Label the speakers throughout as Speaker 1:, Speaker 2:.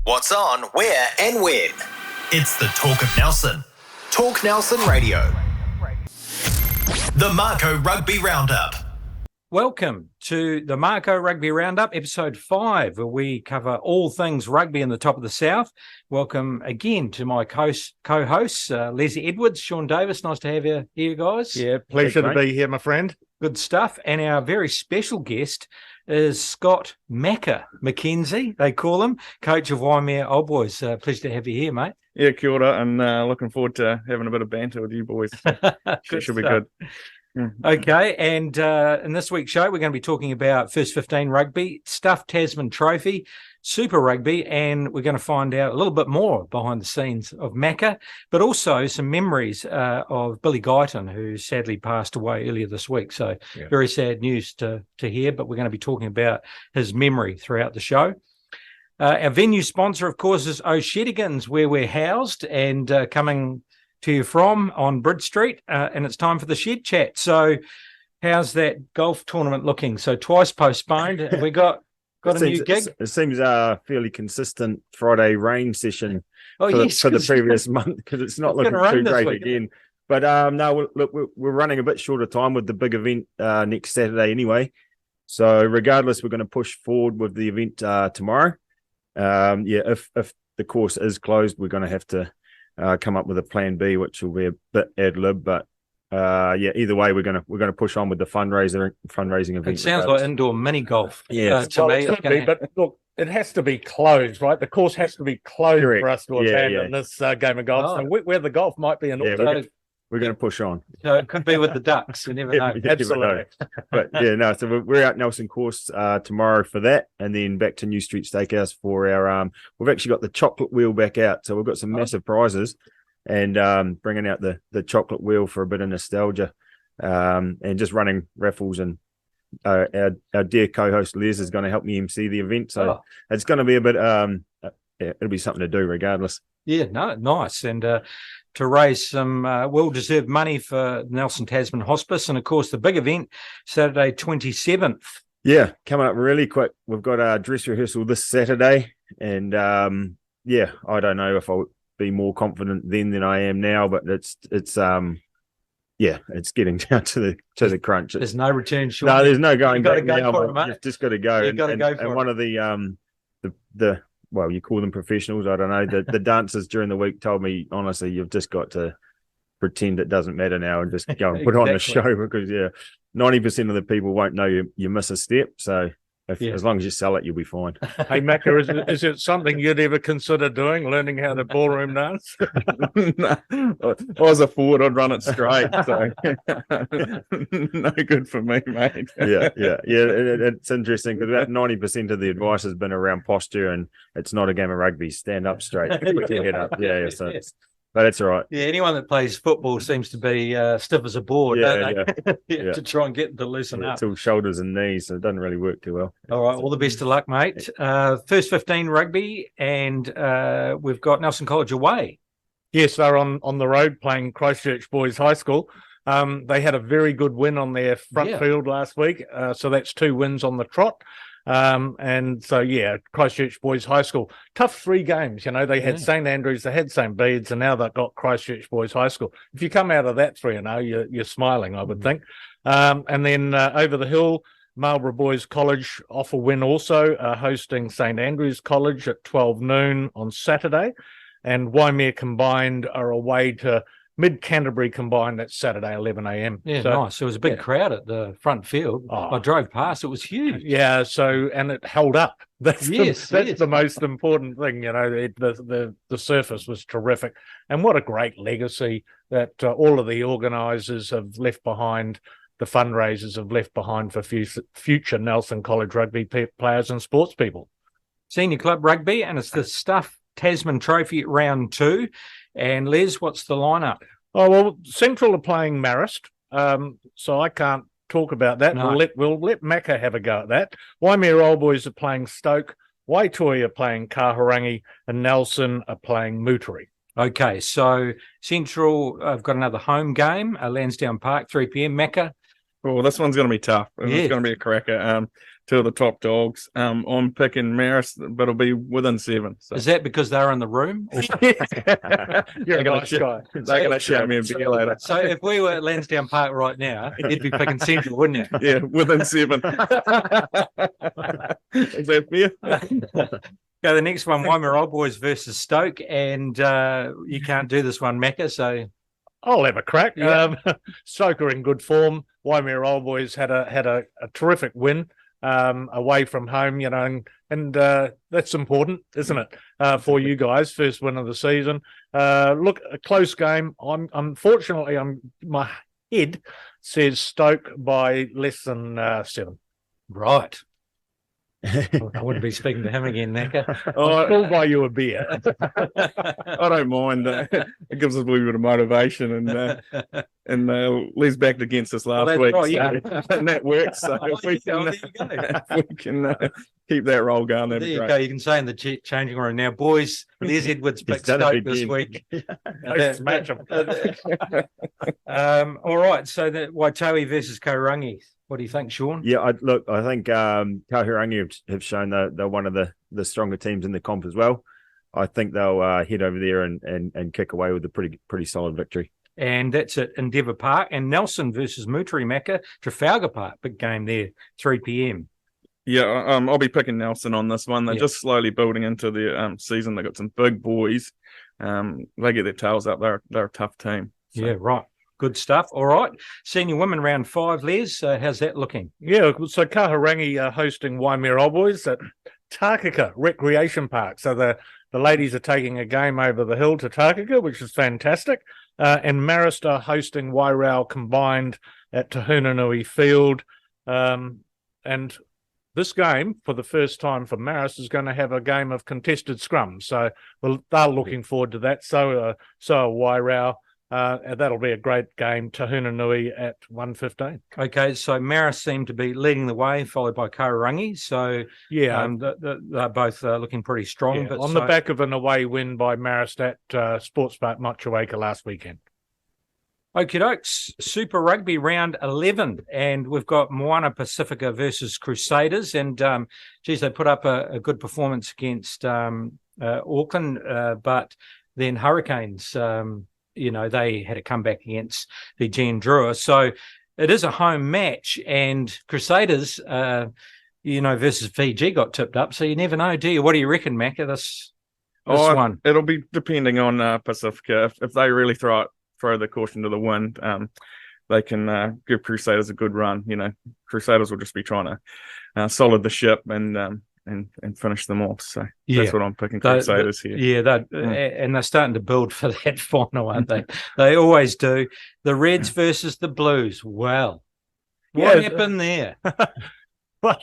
Speaker 1: What's on, where and when. It's the Talk of Nelson. Talk Nelson Radio. The Mako Rugby Roundup.
Speaker 2: Welcome to the Mako Rugby Roundup, episode 5, where we cover all things rugby in the top of the South. Welcome again to my co-hosts, Leslie Edwards, Sean Davis. Nice to have you here, guys.
Speaker 3: Yeah, pleasure to be here, my friend.
Speaker 2: Good stuff. And our very special guest is Scott Mako McKenzie, they call him, coach of Waimea Old Boys. Pleasure to have you here, mate.
Speaker 3: Yeah, kia ora, and looking forward to having a bit of banter with you boys. Should be good.
Speaker 2: Okay, and in this week's show, we're going to be talking about First 15 Rugby, Stuffed Tasman Trophy, Super Rugby, and we're going to find out a little bit more behind the scenes of Mako, but also some memories of Billy Guyton, who sadly passed away earlier this week. So very sad news to hear, but we're going to be talking about his memory throughout the show. Our venue sponsor, of course, is O'Shedigan's, where we're housed and coming to you from on Bridge Street, and it's time for the Shed Chat. So how's that golf tournament looking? So twice postponed. We got a new gig?
Speaker 4: It seems fairly consistent Friday rain session for the previous month, because it's not looking too great again. But no, look, we're running a bit short of time with the big event next Saturday anyway. So regardless, we're going to push forward with the event tomorrow. If the course is closed, we're going to have to come up with a plan B, which will be a bit ad lib, but either way, we're gonna push on with the fundraising event.
Speaker 2: It sounds like indoor mini golf.
Speaker 3: Yeah, to me, but look, it has to be closed, right? The course has to be closed for us to abandon this game of golf. So where the golf might be an
Speaker 4: we're going to push on.
Speaker 2: So it could be with the Ducks. You never know.
Speaker 3: Absolutely.
Speaker 4: But so we're out Nelson Course tomorrow for that, and then back to New Street Steakhouse for our. We've actually got the chocolate wheel back out, so we've got some massive prizes, and bringing out the chocolate wheel for a bit of nostalgia, and just running raffles. And our dear co-host Les is going to help me MC the event, so it's going to be a bit. It'll be something to do regardless.
Speaker 2: Yeah, no, nice. And to raise some well-deserved money for Nelson Tasman Hospice. And, of course, the big event, Saturday 27th.
Speaker 4: Yeah, coming up really quick. We've got our dress rehearsal this Saturday. And, I don't know if I'll be more confident then than I am now, but it's getting down to the crunch.
Speaker 2: There's no return short.
Speaker 4: No, there's no going back
Speaker 2: now.
Speaker 4: You've just got to go.
Speaker 2: You've got to go for it.
Speaker 4: And one of the well, you call them professionals, I don't know. The dancers during the week told me, honestly, you've just got to pretend it doesn't matter now and just go and put on the show, because 90% of the people won't know you miss a step. So as long as you sell it, you'll be fine.
Speaker 3: Hey, Mako, is it something you'd ever consider doing, learning how to ballroom dance?
Speaker 5: No, I was a forward, I'd run it straight. So no good for me, mate.
Speaker 4: It's interesting because about 90% of the advice has been around posture, and it's not a game of rugby. Stand up straight, put your head up. But it's all right.
Speaker 2: Yeah, anyone that plays football seems to be stiff as a board, don't they? To try and get them to loosen up.
Speaker 4: It's all shoulders and knees, so it doesn't really work too well.
Speaker 2: All right, all the best of luck, mate. First 15 rugby, and we've got Nelson College away.
Speaker 3: Yes, they're on the road playing Christchurch Boys High School. They had a very good win on their front field last week, so that's 2 wins on the trot. And so, Christchurch Boys High School, tough 3 games. They had St Andrews, they had St Bede's, and now they've got Christchurch Boys High School. If you come out of that 3-0, you're smiling, I would think. And then over the hill, Marlborough Boys College off a win also, hosting St Andrews College at 12 noon on Saturday. And Waimea Combined are away to Mid-Canterbury Combined at Saturday, 11 a.m.
Speaker 2: Yeah, so, nice. There was a big crowd at the front field. I drove past. It was huge.
Speaker 3: Yeah, and it held up. That's the most important thing. The surface was terrific. And what a great legacy that all of the organisers have left behind, the fundraisers have left behind for future Nelson College rugby players and sports people.
Speaker 2: Senior Club Rugby, and it's the Stuffed Tasman Trophy round 2. And Les, what's the lineup?
Speaker 3: Oh, well, Central are playing Marist, so I can't talk about that.
Speaker 2: No.
Speaker 3: We'll let Mako have a go at that. Waimea Old Boys are playing Stoke, Waitoi are playing Kahurangi, and Nelson are playing Moutere.
Speaker 2: Okay, so Central have got another home game, Lansdowne Park, 3 p.m. Mako.
Speaker 5: Oh, this one's going to be tough. It's going to be a cracker. two of the top dogs. I'm picking Maris, but it'll be within 7. So.
Speaker 2: Is that because they're in the room?
Speaker 3: You're a nice guy.
Speaker 5: They're going to shout me a beer later.
Speaker 2: So if we were at Lansdowne Park right now, you'd be picking Central, wouldn't you?
Speaker 5: Yeah, within 7. Is that fair?
Speaker 2: Go the next one, Waimea Old Boys versus Stoke, and you can't do this one, Maka, so...
Speaker 3: I'll have a crack.
Speaker 2: Yeah.
Speaker 3: Stoke are in good form. Waimea Old Boys had a terrific win away from home, and that's important, isn't it, for you guys? First win of the season. Look, a close game. Unfortunately, my head says Stoke by less than 7.
Speaker 2: Right. I wouldn't be speaking to him again, Maka.
Speaker 3: I'll buy you a beer.
Speaker 5: I don't mind. It gives us a little bit of motivation, and Lee's backed against us last week,
Speaker 2: right,
Speaker 5: and that works. So if we can keep that roll going, that'd be great.
Speaker 2: Go. You can say in the changing room now, boys. Les Edwards picked Stoke this week.
Speaker 3: Smash them.
Speaker 2: All right. So the Waitohi versus Kaurangi. What do you think, Sean?
Speaker 4: Yeah, I think Kaurangi have shown they're one of the stronger teams in the comp as well. I think they'll head over there and kick away with a pretty solid victory.
Speaker 2: And that's at Endeavour Park. And Nelson versus Mutri Maka, Trafalgar Park. Big game there, 3 p.m.
Speaker 5: Yeah, I'll be picking Nelson on this one. They're just slowly building into the season. They've got some big boys. They get their tails up. They're a tough team. So.
Speaker 2: Yeah, right. Good stuff. All right. Senior women round 5, Les. How's that looking?
Speaker 3: Yeah, so Kahurangi are hosting Waimea Old Boys at Takaka Recreation Park. So the ladies are taking a game over the hill to Takaka, which is fantastic. And Marist are hosting Wairau combined at Tahunanui Field. And this game, for the first time for Marist, is going to have a game of contested scrums. So they're looking forward to that. So are Wairau. That'll be a great game. Tahunanui at 1:15.
Speaker 2: Okay, so Marist seem to be leading the way, followed by Kaurangi. So
Speaker 3: yeah,
Speaker 2: they're both looking pretty strong.
Speaker 3: Yeah,
Speaker 2: but
Speaker 3: on the back of an away win by Marist at Sports Park Motueka last weekend.
Speaker 2: Okie dokes, Super Rugby round 11, and we've got Moana Pacifica versus Crusaders, and they put up a good performance against Auckland, but then Hurricanes. They had a comeback against Fiji and Drua. So it is a home match, and Crusaders, versus Fiji got tipped up. So you never know, do you? What do you reckon, Maka, this one?
Speaker 5: It'll be depending on Pacifica. If they really throw the caution to the wind, they can give Crusaders a good run. Crusaders will just be trying to solid the ship and finish them off. So that's what I'm picking, Crusaders here.
Speaker 2: Yeah, and they're starting to build for that final, aren't they? They always do. The Reds versus the Blues. Well, what happened there?
Speaker 3: But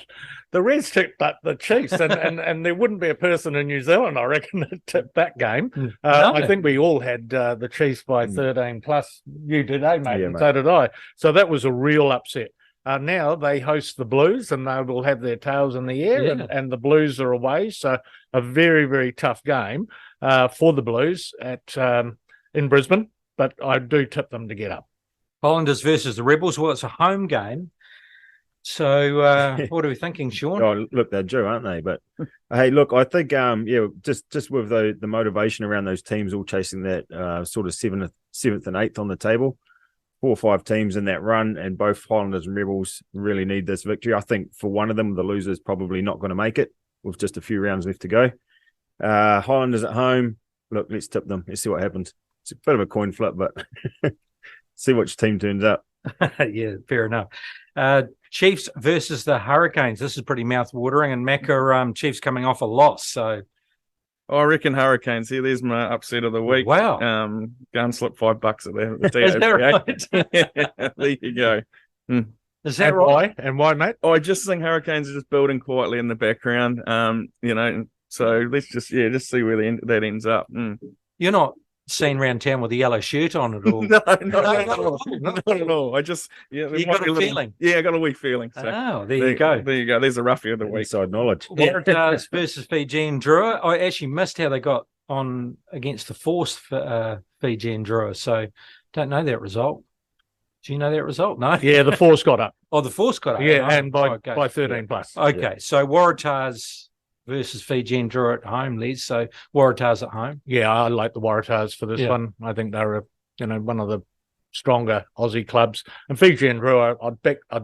Speaker 3: the Reds tipped up the Chiefs, and there wouldn't be a person in New Zealand, I reckon, that tipped that game. No. I think we all had the Chiefs by 13 plus. You did, mate? Yeah, and so did I. So that was a real upset. Now they host the Blues, and they will have their tails in the air, and the Blues are away. So a very, very tough game for the Blues in Brisbane, but I do tip them to get up.
Speaker 2: Highlanders versus the Rebels. Well, it's a home game. So what are we thinking, Sean?
Speaker 4: Oh, look, they're due, aren't they? But hey, look, I think just with the motivation around those teams all chasing that sort of seventh and eighth on the table. 4 or 5 teams in that run, and both Highlanders and Rebels really need this victory. I think for one of them, the loser's probably not going to make it with just a few rounds left to go. Highlanders at home. Look, let's tip them. Let's see what happens. It's a bit of a coin flip, but see which team turns up.
Speaker 2: Yeah, fair enough. Chiefs versus the Hurricanes. This is pretty mouth-watering, and Maka Chiefs coming off a loss, so...
Speaker 5: I reckon Hurricanes here. There's my upset of the week.
Speaker 2: Wow.
Speaker 5: Go and slip $5 at the
Speaker 2: Is that
Speaker 5: right? There you go.
Speaker 2: Is that right?
Speaker 3: Why, mate?
Speaker 5: I just think Hurricanes are just building quietly in the background. So let's just see where that ends up.
Speaker 2: You're not seen around town with a yellow shirt on at all.
Speaker 5: No, not at all. I just
Speaker 2: you got a feeling.
Speaker 5: Yeah, I got a wee feeling. So
Speaker 2: there you go.
Speaker 5: There you go. There's a roughie of the week.
Speaker 4: Inside knowledge.
Speaker 2: Waratahs versus Fiji and Drua. I actually missed how they got on against the Force for Fiji and Drua, so don't know that result. Do you know that result? No.
Speaker 3: Yeah, the Force got up.
Speaker 2: Oh, the Force got up.
Speaker 3: Yeah, and by 13 plus.
Speaker 2: Okay, so Waratahs versus Fijian drew at home, Les. So Waratahs at home.
Speaker 3: Yeah, I like the Waratahs for this one. I think they're one of the stronger Aussie clubs. And Fijian drew, I'd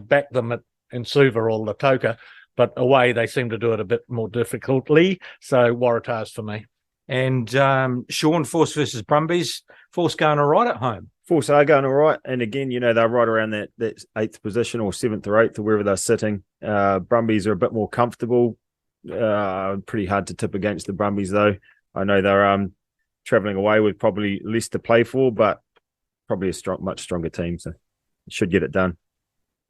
Speaker 3: back them in Suva or Lautoka, but away they seem to do it a bit more difficultly. So Waratahs for me.
Speaker 2: And Sean, Force versus Brumbies. Force going all right at home.
Speaker 4: Force are going all right. And again, they're right around that 8th position or 7th or 8th or wherever they're sitting. Brumbies are a bit more comfortable. Pretty hard to tip against the Brumbies, though. I know they're travelling away with probably less to play for, but probably a much stronger team, so should get it done.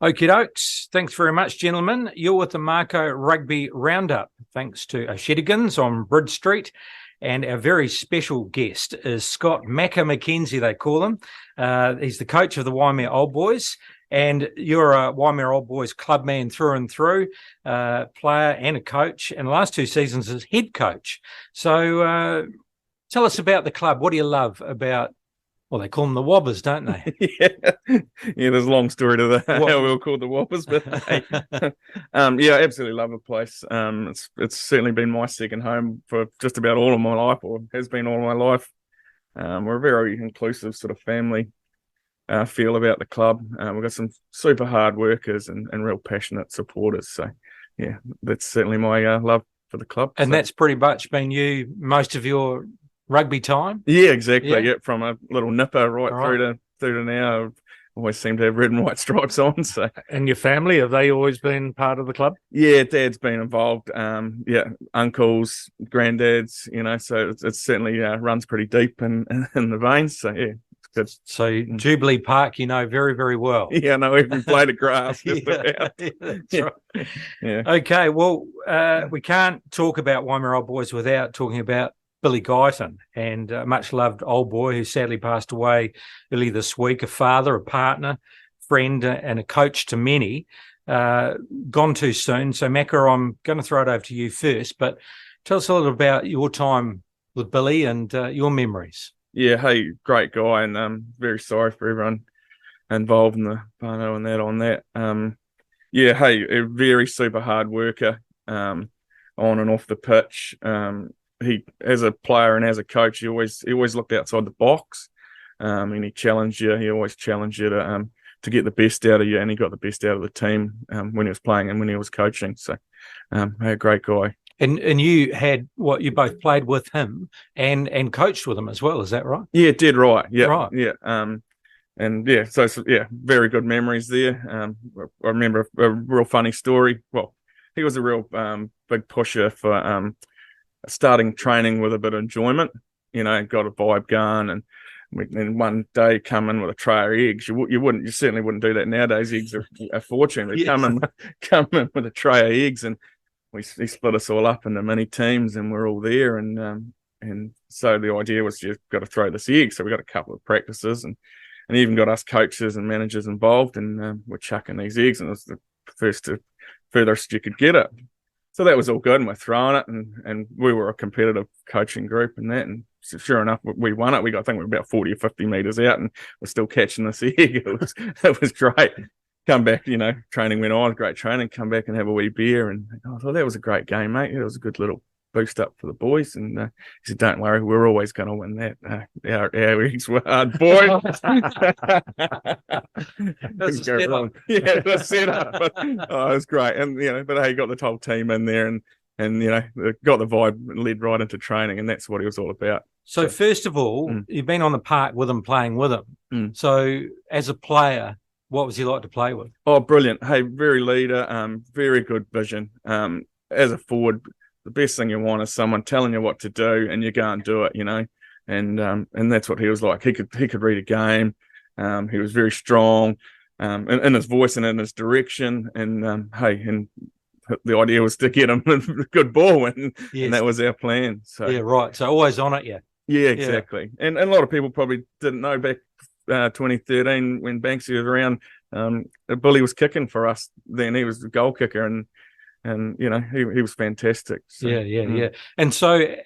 Speaker 2: Okie dokes. Thanks very much, gentlemen. You're with the Mako Rugby Roundup. Thanks to Shedigans on Bridge Street. And our very special guest is Scott Mako McKenzie, they call him. He's the coach of the Waimea Old Boys. And you're a Waimea Old Boys clubman through and through, player and a coach. And the last 2 seasons as head coach. So tell us about the club. What do you love about... Well, they call them the Wobbers, don't they?
Speaker 5: Yeah, there's a long story to that, how we were called the Wobbers. But I absolutely love the place. It's certainly been my second home for just about all of my life, or has been all of my life. We're a very inclusive sort of family feel about the club. We've got some super hard workers and real passionate supporters. So, yeah, that's certainly my love for the club.
Speaker 2: And that's pretty much been you most of your rugby time?
Speaker 5: Yeah, exactly. Yeah, from a little nipper right through to now. I've always seem to have red and white stripes on. So,
Speaker 3: and your family, have they always been part of the club?
Speaker 5: Yeah, Dad's been involved. Uncles, granddads. So it's certainly runs pretty deep in the veins. So yeah. Good.
Speaker 2: So Jubilee Park, very, very well.
Speaker 5: Yeah, I know every blade of grass. Just about.
Speaker 2: That's right. Yeah. Okay, well, we can't talk about Waimea Old Boys without talking about Billy Guyton, and a much-loved old boy who sadly passed away early this week, a father, a partner, friend, and a coach to many, gone too soon. So, Mako, I'm going to throw it over to you first, but tell us a little about your time with Billy and your memories.
Speaker 5: Yeah, hey, great guy, and I'm very sorry for everyone involved in the whānau and that on that. A very super hard worker on and off the pitch. He, as a player and as a coach, he always looked outside the box, and he challenged you. He always challenged you to get the best out of you, and he got the best out of the team when he was playing and when he was coaching. So, a great guy.
Speaker 2: And you had you both played with him and coached with him as well, is that right?
Speaker 5: Yeah, did right. Yeah,
Speaker 2: right.
Speaker 5: Yeah. Very good memories there. I remember a real funny story. Well, he was a real big pusher for starting training with a bit of enjoyment. Got a vibe going, and one day come in with a tray of eggs. You certainly wouldn't do that nowadays. Eggs are a fortune. But come in with a tray of eggs, and he split us all up into mini teams, and we're all there. And so the idea was you've got to throw this egg. So we got a couple of practices, and even got us coaches and managers involved, and we're chucking these eggs, and it was the furthest you could get it. So that was all good, and we're throwing it, and we were a competitive coaching group and that, and sure enough, we won it. I think we were about 40 or 50 metres out, and we're still catching this egg. It was great. Come back, training went on, great training, come back and have a wee beer, and I thought that was a great game, mate. It was a good little boost up for the boys, and he said, don't worry, we're always going to win that. Our eggs were hard, boy.
Speaker 2: That's a setup.
Speaker 5: Yeah, the setup. But, it was great. And, but he got the whole team in there and got the vibe and led right into training, and that's what he was all about.
Speaker 2: So first of all, you've been on the park with him, playing with him. So as a player, what was he like to play with? Oh,
Speaker 5: brilliant. Hey, very leader, very good vision. As a forward, the best thing you want is someone telling you what to do and you go and do it, and that's what he was like. He could read a game. He was very strong in his voice and in his direction. And and the idea was to get him a good ball, and that was our plan. So
Speaker 2: yeah, right. So always on it, yeah.
Speaker 5: Yeah, exactly. Yeah. And a lot of people probably didn't know back 2013 when Banksy was around. Billy was kicking for us then. He was the goal kicker, and he was fantastic. So,
Speaker 2: yeah. And so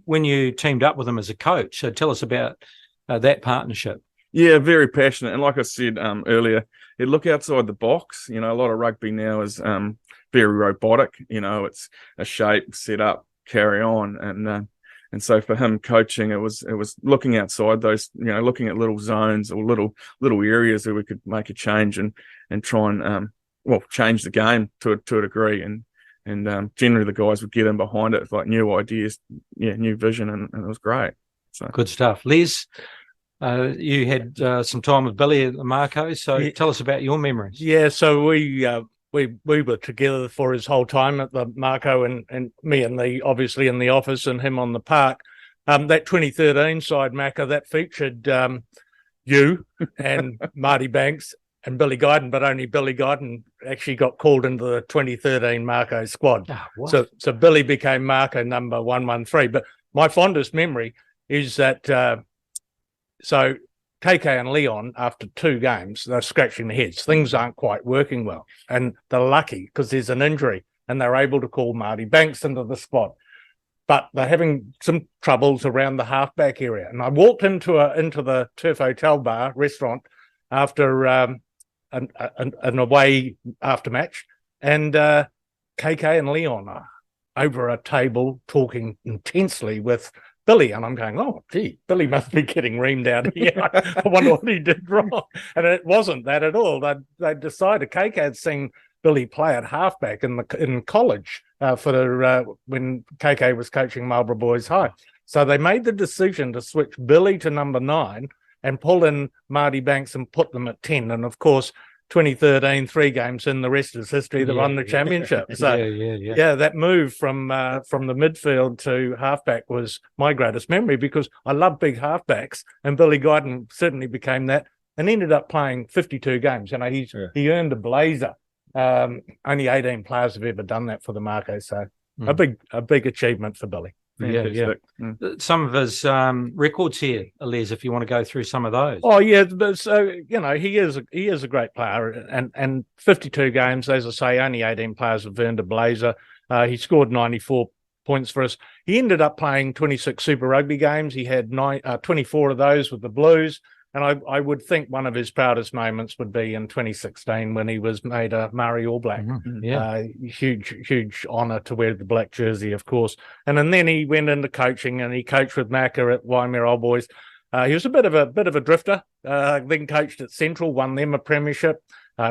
Speaker 2: when you teamed up with him as a coach, so tell us about that partnership.
Speaker 5: Yeah, very passionate. And like I said earlier, he'd look outside the box. A lot of rugby now is very robotic. It's a shape, set up, carry on. And so for him coaching, it was looking outside those, looking at little zones or little areas where we could make a change and try and change the game to a degree. And generally the guys would get in behind it with like new ideas, new vision, and it was great. So
Speaker 2: good stuff. Les, you had some time with Billy at the Mako, so tell us about your memories.
Speaker 3: Yeah, so we were together for his whole time at the Mako, and me and obviously in the office and him on the park. That 2013 side, Mako, that featured you and Marty Banks and Billy Guyton, but only Billy Guyton actually got called into the 2013 Mako squad. So Billy became Mako number 113. But my fondest memory is that so KK and Leon, after 2 games, they're scratching their heads. Things aren't quite working well. And they're lucky because there's an injury and they're able to call Marty Banks into the squad. But they're having some troubles around the halfback area. And I walked into the Turf Hotel bar restaurant after an away aftermatch, and KK and Leon are over a table talking intensely with Billy, and I'm going, oh, gee, Billy must be getting reamed out here. I wonder what he did wrong. And it wasn't that at all. They decided KK had seen Billy play at halfback in college when KK was coaching Marlborough Boys High. So they made the decision to switch Billy to number 9 and pull in Marty Banks and put them at 10. And of course, 2013, 3 games in, the rest is history. They won the championship. So that move from the midfield to halfback was my greatest memory, because I love big halfbacks, and Billy Guyton certainly became that, and ended up playing 52 games. He earned a blazer. Only 18 players have ever done that for the Mako. So a big achievement for Billy.
Speaker 2: Yeah. Some of his records here, Les, if you want to go through some of those.
Speaker 3: Oh yeah, so he is a great player, and 52 games, as I say, only 18 players have earned a blazer. He scored 94 points for us. He ended up playing 26 Super Rugby games. He had 24 of those with the Blues. And I would think one of his proudest moments would be in 2016 when he was made a Maori All Black. Mm-hmm. Huge honour to wear the black jersey, of course. And then he went into coaching, and he coached with Mako at Waimea Old Boys. He was a bit of a drifter. Then coached at Central, won them a premiership.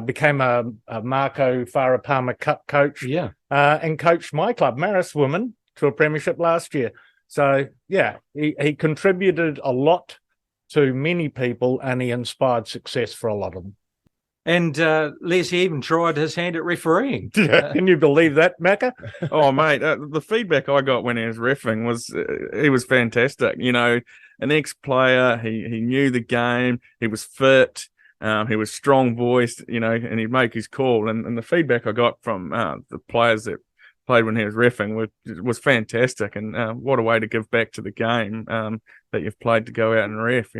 Speaker 3: Became a Mako Farah Palmer Cup coach. And coached my club, Marist Women, to a premiership last year. So he contributed a lot to many people, and he inspired success for a lot of them.
Speaker 2: And Les, he even tried his hand at refereeing.
Speaker 3: Can you believe that, Mako?
Speaker 5: Oh, mate, the feedback I got when he was reffing was he was fantastic. An ex-player, he knew the game, he was fit, he was strong-voiced, and he'd make his call. And the feedback I got from the players that played when he was reffing was fantastic, and what a way to give back to the game that you've played to go out and ref,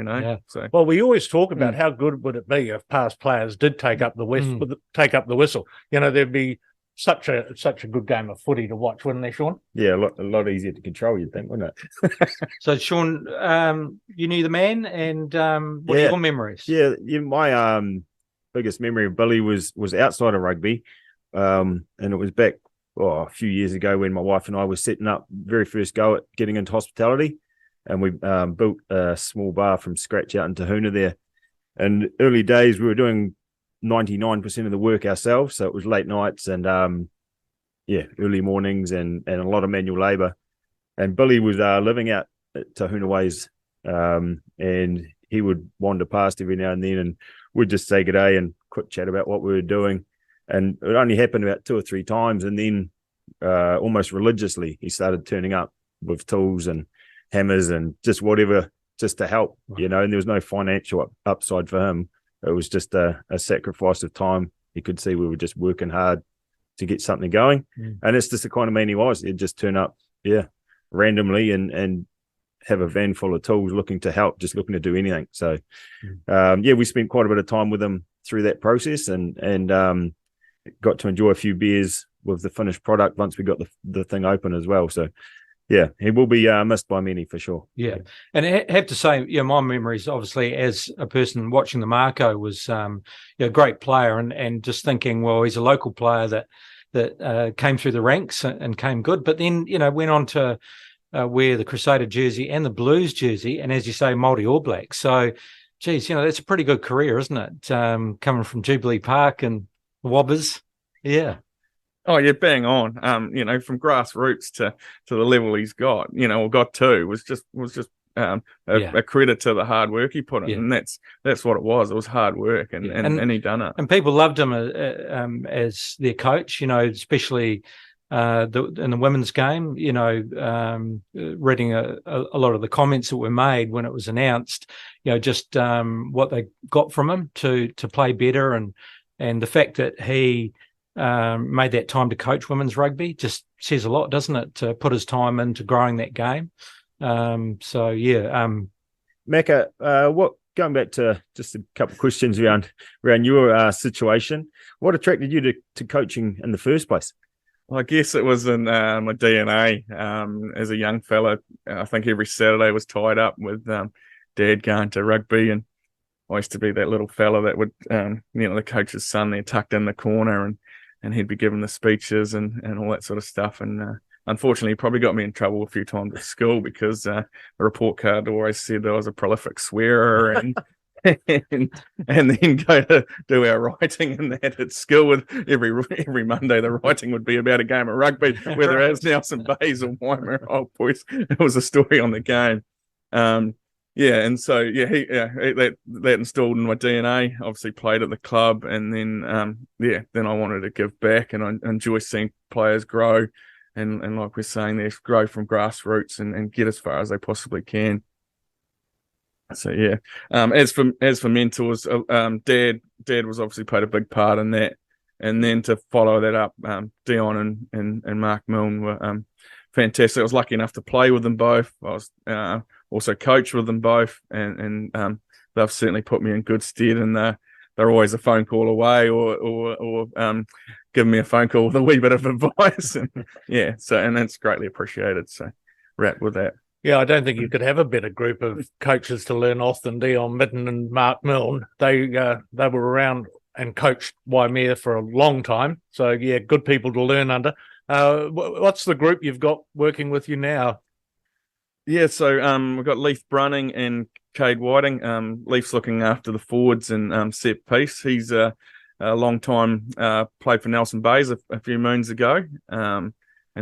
Speaker 5: So,
Speaker 3: well, we always talk about how good would it be if past players did take up the whistle. There'd be such a good game of footy to watch, wouldn't there, Sean?
Speaker 4: Yeah, a lot easier to control, you'd think, wouldn't it?
Speaker 2: So, Sean, you knew the man, and what are your memories?
Speaker 4: Yeah, my biggest memory of Billy was outside of rugby, and it was back a few years ago when my wife and I were setting up very first go at getting into hospitality, and we built a small bar from scratch out in Tahuna there. And early days, we were doing 99% of the work ourselves, so it was late nights and early mornings and a lot of manual labour. And Billy was living out at Tahuna Ways, and he would wander past every now and then, and we'd just say good day and quick chat about what we were doing. And it only happened about 2 or 3 times, and then almost religiously he started turning up with tools and hammers and just whatever, just to help, and there was no financial upside for him. It was just a sacrifice of time. You could see we were just working hard to get something going. And it's just the kind of man he was. He'd just turn up, randomly and have a van full of tools looking to help, just looking to do anything. So, we spent quite a bit of time with him through that process, and got to enjoy a few beers with the finished product once we got the thing open as well. So Yeah, he will be missed by many for sure.
Speaker 2: Yeah, and I have to say, my memories, obviously, as a person watching the Mako, was a great player, and just thinking, well, he's a local player that came through the ranks and came good, but then went on to wear the Crusader jersey and the Blues jersey, and as you say, Māori All Blacks. So, geez, that's a pretty good career, isn't it? Coming from Jubilee Park and Wobbers, yeah.
Speaker 5: Oh, yeah, bang on. From grassroots to the level he's got, or got to, was just a credit to the hard work he put in, and that's what it was. It was hard work, and he done it.
Speaker 2: And people loved him as their coach, especially in the women's game. Reading a lot of the comments that were made when it was announced, just what they got from him to play better, and the fact that he made that time to coach women's rugby just says a lot, doesn't it? To put his time into growing that game.
Speaker 4: Mako, going back to just a couple of questions around your situation, what attracted you to coaching in the first place?
Speaker 5: Well, I guess it was in my DNA. As a young fella, I think every Saturday was tied up with Dad going to rugby, and I used to be that little fella that would, the coach's son there tucked in the corner, and he'd be giving the speeches and all that sort of stuff. And unfortunately, he probably got me in trouble a few times at school because the report card always said I was a prolific swearer and then go to do our writing and that at school. With every Monday, the writing would be about a game of rugby, whether it was Nelson Bays or Waimea Old Boys. It was a story on the game. And so that installed in my DNA. Obviously played at the club, and then then I wanted to give back, and I enjoy seeing players grow, and like we're saying, they grow from grassroots and get as far as they possibly can. So as for mentors, Dad was obviously played a big part in that, and then to follow that up, Dion and Mark Milne were fantastic. I was lucky enough to play with them both. I was also coached with them both, and they've certainly put me in good stead. And they're always a phone call away, or giving me a phone call with a wee bit of advice. And and that's greatly appreciated. So, wrap with that.
Speaker 3: Yeah, I don't think you could have a better group of coaches to learn off than Dion Mitten and Mark Milne. They were around and coached Waimea for a long time. So, good people to learn under. What's the group you've got working with you now?
Speaker 5: Yeah, so we've got Leith Brunning and Cade Whiting. Leith's looking after the forwards and set piece. He's a long time played for Nelson Bays a few moons ago, and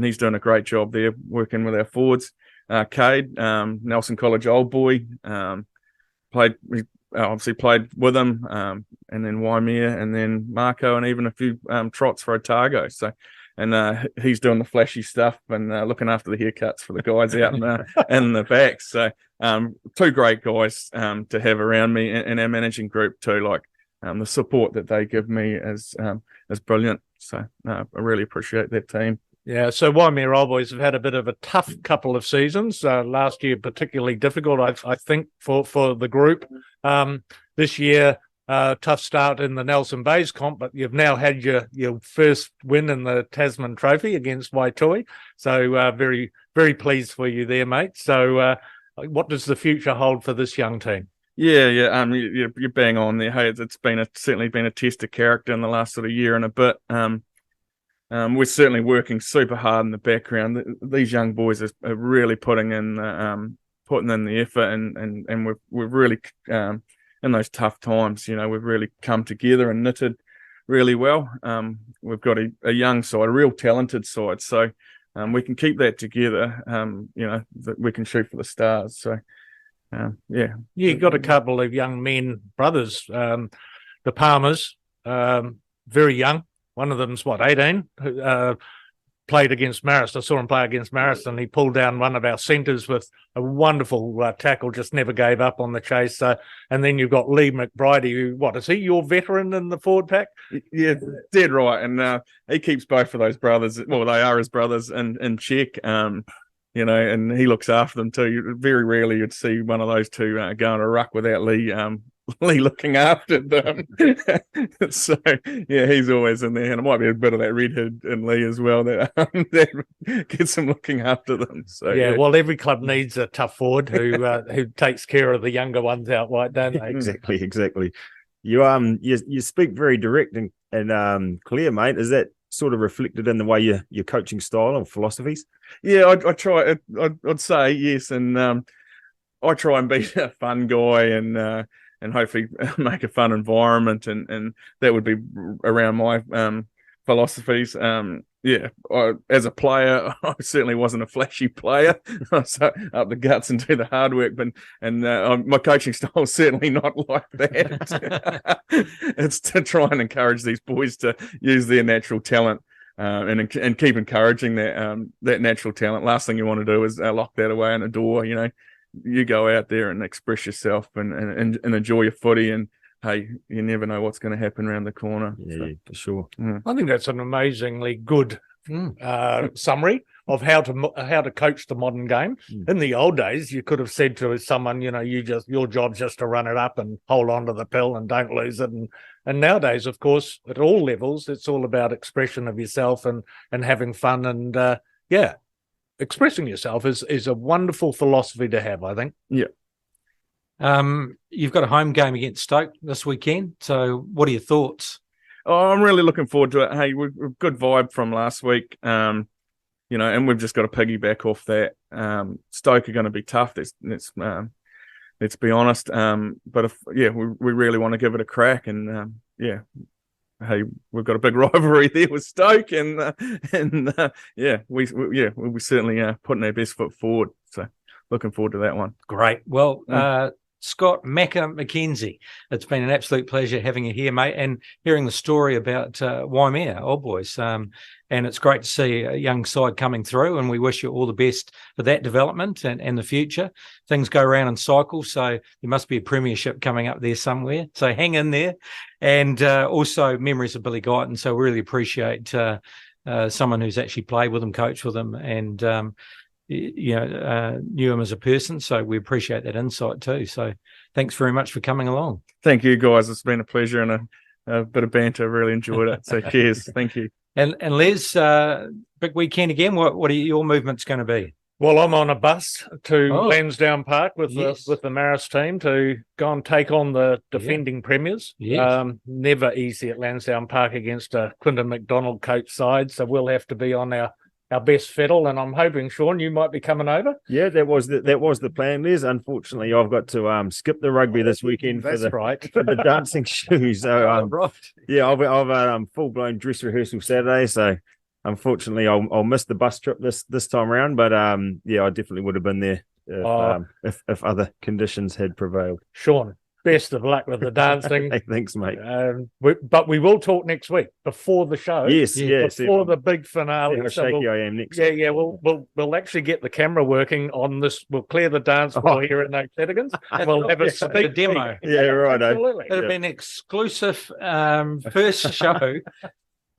Speaker 5: he's doing a great job there working with our forwards. Cade, Nelson College old boy, played with him, and then Waimea, and then Mako, and even a few trots for Otago. So. And he's doing the flashy stuff and looking after the haircuts for the guys out in the back. So two great guys to have around me, and our managing group too. Like the support that they give me is brilliant. So I really appreciate that team.
Speaker 3: Yeah, so Waimea Old Boys have had a bit of a tough couple of seasons. Last year particularly difficult, I think, for the group. This year, tough start in the Nelson Bays comp, but you've now had your first win in the Tasman Trophy against Waitoi. So very, very pleased for you there, mate. So what does the future hold for this young team?
Speaker 5: Yeah. You're bang on there. Hey, it's certainly been a test of character in the last sort of year and a bit. We're certainly working super hard in the background. These young boys are really putting in the effort, and we've really in those tough times, we've really come together and knitted really well. We've got a young side, a real talented side, so we can keep that together. That we can shoot for the stars. So,
Speaker 3: you got a couple of young men, brothers, the Palmers, very young. One of them's 18. Played against Marist. I saw him play against Marist, and he pulled down one of our centres with a wonderful tackle, just never gave up on the chase. And then you've got Lee McBride, who, is he your veteran in the forward pack?
Speaker 5: Yeah, dead right. And he keeps both of those brothers, well, they are his brothers, in check, and he looks after them too. Very rarely you'd see one of those two go on a ruck without Lee looking after them. So yeah, he's always in there, and it might be a bit of that redhead in Lee as well that gets him looking after them. So
Speaker 3: yeah, well, every club needs a tough forward who takes care of the younger ones out wide, don't they?
Speaker 4: Exactly. You speak very direct and clear, mate. Is that sort of reflected in the way your coaching style and philosophies?
Speaker 5: Yeah, I try. I'd say yes, and I try and be a fun guy and hopefully make a fun environment, and that would be around my philosophies. As a player, I certainly wasn't a flashy player. So up the guts and do the hard work, but my coaching style is certainly not like that. It's to try and encourage these boys to use their natural talent. And keep encouraging that natural talent. Last thing you want to do is lock that away in a door. You go out there and express yourself and enjoy your footy. And hey, you never know what's going to happen around the corner.
Speaker 4: Yeah, for sure.
Speaker 3: I think that's an amazingly good summary of how to coach the modern game. In the old days, you could have said to someone, your job's just to run it up and hold on to the pill and don't lose it. And nowadays, of course, at all levels, it's all about expression of yourself and having fun. And expressing yourself is a wonderful philosophy to have, I think.
Speaker 5: Yeah.
Speaker 2: You've got a home game against Stoke this weekend. So what are your thoughts?
Speaker 5: Oh, I'm really looking forward to it. Hey, we've good vibe from last week. And we've just got to piggyback off that. Stoke are going to be tough. Let's be honest. But we really want to give it a crack. And hey, we've got a big rivalry there with Stoke, we'll be certainly putting our best foot forward. So looking forward to that one.
Speaker 2: Great. Well, Scott McKenzie, it's been an absolute pleasure having you here, mate, and hearing the story about Waimea, Old Boys. And it's great to see a young side coming through, and we wish you all the best for that development and the future. Things go around in cycles, so there must be a premiership coming up there somewhere. So hang in there. And also memories of Billy Guyton. So we really appreciate someone who's actually played with him, coached with him, and knew him as a person. So we appreciate that insight too. So thanks very much for coming along.
Speaker 5: Thank you, guys. It's been a pleasure and a bit of banter. Really enjoyed it. So cheers. Thank you.
Speaker 2: And Les, big weekend again. What are your movements going to be?
Speaker 3: Well, I'm on a bus to Lansdowne Park with the Maris team to go and take on the defending premiers.
Speaker 2: Yes.
Speaker 3: Never easy at Lansdowne Park against a Quinton McDonald coach side, so we'll have to be on our best fiddle, and I'm hoping, Sean, you might be coming over.
Speaker 4: Yeah, that was the plan, Liz. Unfortunately, I've got to skip the rugby this weekend for the dancing shoes. So
Speaker 2: right.
Speaker 4: Yeah, I've full blown dress rehearsal Saturday, so unfortunately I'll miss the bus trip this time around. But I definitely would have been there if other conditions had prevailed.
Speaker 3: Sean, best of luck with the dancing.
Speaker 4: Hey, thanks, mate.
Speaker 3: But we will talk next week before the show.
Speaker 4: Yes,
Speaker 3: before the big finale.
Speaker 4: How shaky I am next.
Speaker 3: Yeah. We'll actually get the camera working on this. We'll clear the dance floor here at No Settigans. We'll have a
Speaker 2: demo.
Speaker 4: Yeah, right.
Speaker 3: Absolutely.
Speaker 2: It'll be an exclusive first show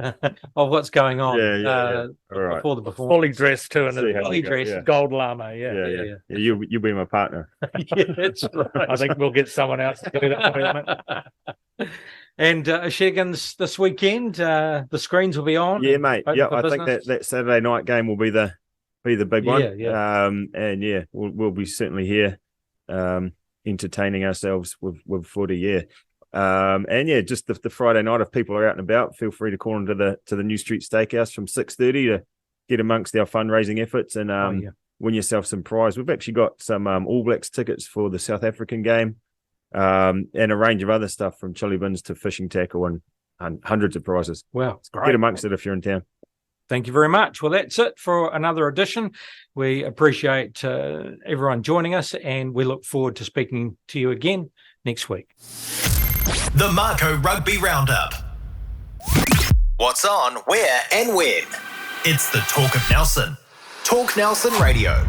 Speaker 2: of what's going on.
Speaker 4: All right.
Speaker 2: Before the performance.
Speaker 3: Fully dressed too, and
Speaker 2: fully dressed,
Speaker 3: gold llama.
Speaker 4: Yeah. You'll be my partner.
Speaker 2: Yeah, that's right.
Speaker 3: I think we'll get someone else to do that for you, mate.
Speaker 2: And Shegans this weekend, the screens will be on.
Speaker 4: Yeah, mate. Yeah, I think that Saturday night game will be the big one.
Speaker 2: Yeah.
Speaker 4: We'll be certainly here, entertaining ourselves with footy. Yeah. Just the Friday night, if people are out and about, feel free to call into the New Street Steakhouse from 6:30 to get amongst our fundraising efforts and win yourself some prize. We've actually got some All Blacks tickets for the South African game, and a range of other stuff from chili bins to fishing tackle and hundreds of prizes.
Speaker 2: Wow, it's great.
Speaker 4: Get amongst it if you're in town.
Speaker 2: Thank you very much. Well, that's it for another edition. We appreciate everyone joining us, and we look forward to speaking to you again next week.
Speaker 1: The Mako Rugby Roundup. What's on, where and when? It's the Talk of Nelson. Talk Nelson Radio.